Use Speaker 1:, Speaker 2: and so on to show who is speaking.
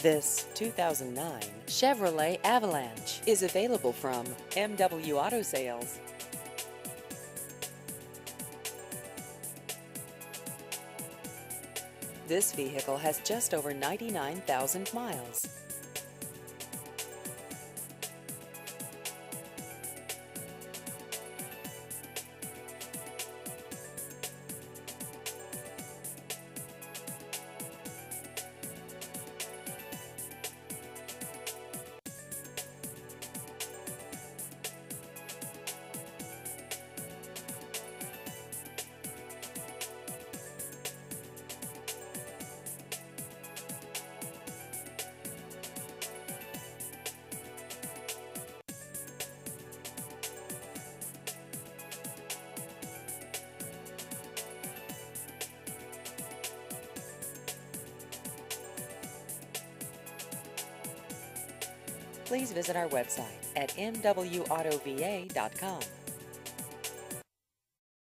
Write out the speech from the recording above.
Speaker 1: This 2009 Chevrolet Avalanche is available from MW Auto Sales. This vehicle has just over 99,000 miles. Please visit our website at mwautova.com.